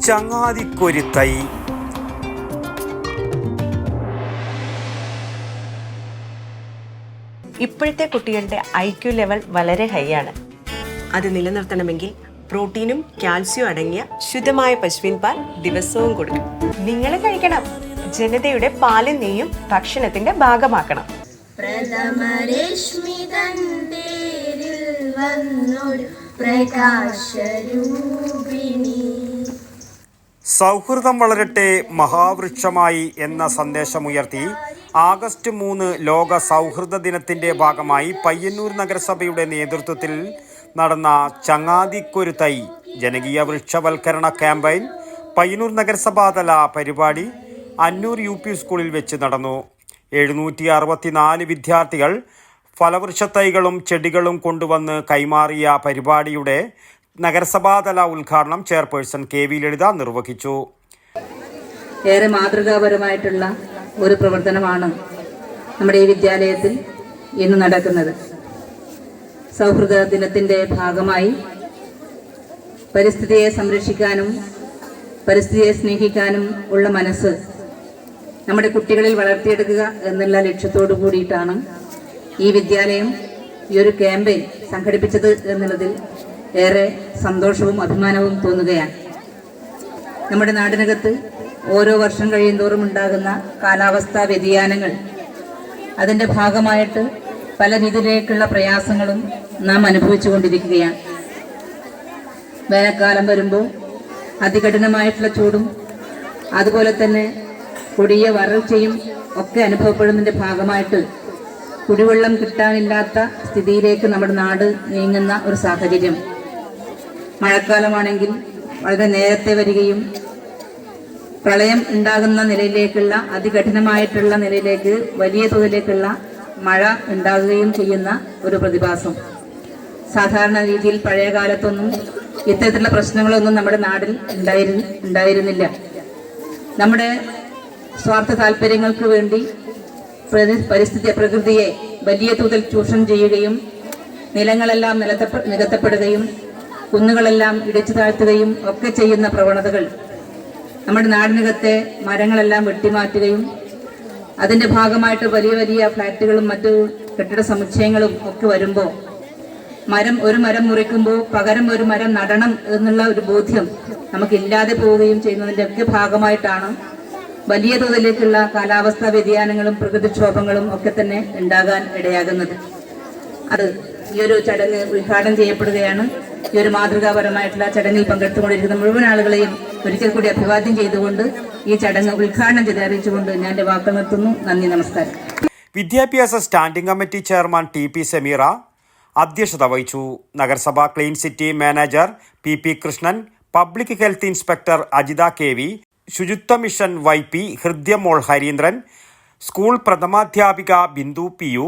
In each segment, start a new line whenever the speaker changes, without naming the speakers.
ചങ്ങാതിക്കൊരു തൈ.
ഇപ്പോഴത്തെ കുട്ടികളുടെ IQ ലെവൽ വളരെ ഹൈ ആണ്. അത് നിലനിർത്തണമെങ്കിൽ പ്രോട്ടീനും കാൽസ്യവും അടങ്ങിയ ശുദ്ധമായ പശുവിൻ പാൽ ദിവസവും കൊടുക്കും. നിങ്ങൾ കഴിക്കണം. ജനതയുടെ പാലും നെയ്യും ഭക്ഷണത്തിന്റെ ഭാഗമാക്കണം.
സൗഹൃദം വളരട്ടെ മഹാവൃക്ഷമായി എന്ന സന്ദേശമുയർത്തി ആഗസ്റ്റ് 3 ലോക സൗഹൃദ ദിനത്തിന്റെ ഭാഗമായി പയ്യന്നൂർ നഗരസഭയുടെ നേതൃത്വത്തിൽ നടന്ന ചങ്ങാതിക്കൊരു തൈ ജനകീയ വൃക്ഷവൽക്കരണ ക്യാമ്പയിൻ പയ്യന്നൂർ നഗരസഭാതല പരിപാടി അന്നൂർ UP സ്കൂളിൽ വെച്ച് നടന്നു. 764 വിദ്യാർത്ഥികൾ ഫലവൃക്ഷത്തൈകളും ചെടികളും കൊണ്ടുവന്ന് കൈമാറിയ പരിപാടിയുടെ നഗരസഭാതല ഉദ്ഘാടനം ചെയർപേഴ്സൺ KV ലളിത നിർവഹിച്ചു.
ഏറെ മാതൃകാപരമായിട്ടുള്ള ഒരു പ്രവർത്തനമാണ് നമ്മുടെ ഈ വിദ്യാലയത്തിൽ ഇന്ന് നടക്കുന്നത്. സൗഹൃദ ദിനത്തിൻ്റെ ഭാഗമായി പരിസ്ഥിതിയെ സംരക്ഷിക്കാനും പരിസ്ഥിതിയെ സ്നേഹിക്കാനും ഉള്ള മനസ്സ് നമ്മുടെ കുട്ടികളിൽ വളർത്തിയെടുക്കുക എന്നുള്ള ലക്ഷ്യത്തോടു കൂടിയിട്ടാണ് ഈ വിദ്യാലയം ഈ ഒരു ക്യാമ്പയിൻ സംഘടിപ്പിച്ചത് എന്നുള്ളതിൽ ഏറെ സന്തോഷവും അഭിമാനവും തോന്നുകയാണ്. നമ്മുടെ നാടിനകത്ത് ഓരോ വർഷം കഴിയുന്തോറും ഉണ്ടാകുന്ന കാലാവസ്ഥാ വ്യതിയാനങ്ങൾ അതിൻ്റെ ഭാഗമായിട്ട് പല രീതിയിലേക്കുള്ള പ്രയാസങ്ങളും നാം അനുഭവിച്ചു കൊണ്ടിരിക്കുകയാണ്. വേനൽക്കാലം വരുമ്പോൾ അതികഠിനമായിട്ടുള്ള ചൂടും അതുപോലെ തന്നെ കൊടിയ വരൾച്ചയും ഒക്കെ അനുഭവപ്പെടുന്നതിൻ്റെ ഭാഗമായിട്ട് കുടിവെള്ളം കിട്ടാനില്ലാത്ത സ്ഥിതിയിലേക്ക് നമ്മുടെ നാട് നീങ്ങുന്ന ഒരു സാഹചര്യം. മഴക്കാലമാണെങ്കിൽ വളരെ നേരത്തെ വരികയും പ്രളയം ഉണ്ടാകുന്ന നിലയിലേക്കുള്ള അതികഠിനമായിട്ടുള്ള നിലയിലേക്ക് വലിയ തോതിലേക്കുള്ള മഴ ഉണ്ടാകുകയും ചെയ്യുന്ന ഒരു പ്രതിഭാസം. സാധാരണ രീതിയിൽ പഴയ കാലത്തൊന്നും ഇത്തരത്തിലുള്ള പ്രശ്നങ്ങളൊന്നും നമ്മുടെ നാട്ടിൽ ഉണ്ടായിരുന്നില്ല. നമ്മുടെ സ്വാർത്ഥ താല്പര്യങ്ങൾക്ക് വേണ്ടി പ്രകൃതിയെ വലിയ തോതിൽ ചൂഷണം ചെയ്യുകയും നിലങ്ങളെല്ലാം നികത്തപ്പെടുകയും കുന്നുകളെല്ലാം ഇടിച്ചു താഴ്ത്തുകയും ഒക്കെ ചെയ്യുന്ന പ്രവണതകൾ നമ്മുടെ നാടിനകത്തെ മരങ്ങളെല്ലാം വെട്ടിമാറ്റുകയും അതിൻ്റെ ഭാഗമായിട്ട് വലിയ വലിയ ഫ്ലാറ്റുകളും മറ്റു കെട്ടിട സമുച്ചയങ്ങളും ഒക്കെ വരുമ്പോൾ ഒരു മരം മുറിക്കുമ്പോൾ പകരം ഒരു മരം നടണം എന്നുള്ള ഒരു ബോധ്യം നമുക്കില്ലാതെ പോവുകയും ചെയ്യുന്നതിൻ്റെ ഒക്കെ ഭാഗമായിട്ടാണ് വലിയ തോതിലേക്കുള്ള കാലാവസ്ഥാ വ്യതിയാനങ്ങളും പ്രകൃതിക്ഷോഭങ്ങളും ഒക്കെ തന്നെ ഉണ്ടാകാൻ ഇടയാകുന്നത്. അത് ഈ ഒരു ചടങ്ങ് ഉദ്ഘാടനം ചെയ്യപ്പെടുകയാണ്. ഈ ഒരു മാതൃകാപരമായിട്ടുള്ള ചടങ്ങിൽ പങ്കെടുത്തുകൊണ്ടിരിക്കുന്ന മുഴുവൻ ആളുകളെയും ഒരിക്കൽ കൂടി അഭിവാദ്യം ചെയ്തുകൊണ്ട് ഈ ചടങ്ങ് ഉദ്ഘാടനം ചെയ്ത് അറിയിച്ചുകൊണ്ട് ഞാൻ എൻ്റെ വാക്കുകൾ നിർത്തുന്നു. നന്ദി, നമസ്കാരം.
വിദ്യാഭ്യാസ standing committee chairman TP Sameera അധ്യക്ഷത വഹിച്ചു. നഗരസഭ clean city manager PP Krishnan, public health inspector Ajitha KV, ശുചിത്വ mission YP Hridyamol Harindran, school പ്രഥമാധ്യാപിക Bindu PU,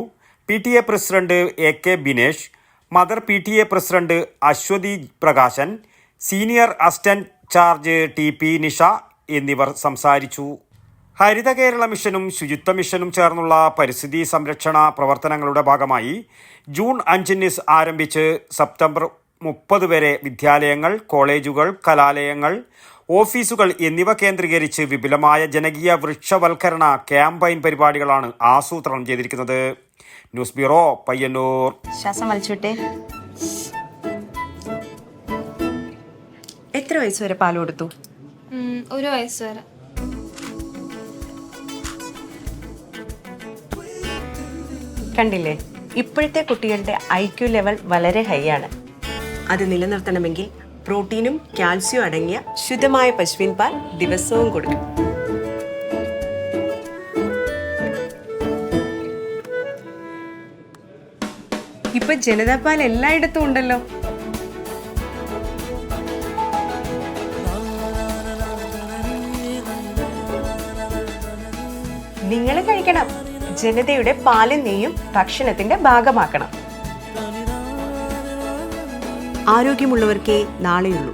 PTA president AK Binesh, mother PTA president Aswathy Prakashan, senior assistant charge TP Nisha എന്നിവർ സംസാരിച്ചു. ഹരിത കേരള മിഷനും ശുചിത്വ മിഷനും ചേർന്നുള്ള പരിസ്ഥിതി സംരക്ഷണ പ്രവർത്തനങ്ങളുടെ ഭാഗമായി ജൂൺ 5 ആരംഭിച്ച് സെപ്റ്റംബർ 30 വരെ വിദ്യാലയങ്ങൾ, കോളേജുകൾ, കലാലയങ്ങൾ, ഓഫീസുകൾ എന്നിവ കേന്ദ്രീകരിച്ച് വിപുലമായ ജനകീയ വൃക്ഷവൽക്കരണ ക്യാമ്പയിൻ പരിപാടികളാണ് ആസൂത്രണം ചെയ്തിരിക്കുന്നത്. News bureau, Payyanur.
ശ്വാസം വലിച്ചോട്ടെ. എത്ര വയസ്സ് വരെ പാൽ കൊടുത്തു?
1 വയസ്സ് വരെ.
കണ്ടില്ലേ, ഇപ്പോഴത്തെ കുട്ടികളുടെ IQ ലെവൽ വളരെ ഹൈ ആണ്. അത് നിലനിർത്തണമെങ്കിൽ പ്രോട്ടീനും കാൽസ്യവും അടങ്ങിയ ശുദ്ധമായ പശുവിൻ പാൽ ദിവസവും കൊടുക്കും. ഇപ്പൊ ജനതാ പാൽ എല്ലായിടത്തും ഉണ്ടല്ലോ. നിങ്ങൾ കഴിക്കണം. ജനതയുടെ പാലും നെയ്യും ഭക്ഷണത്തിന്റെ ഭാഗമാക്കണം. ആരോഗ്യമുള്ളവർക്കേ നാളെയുള്ളൂ.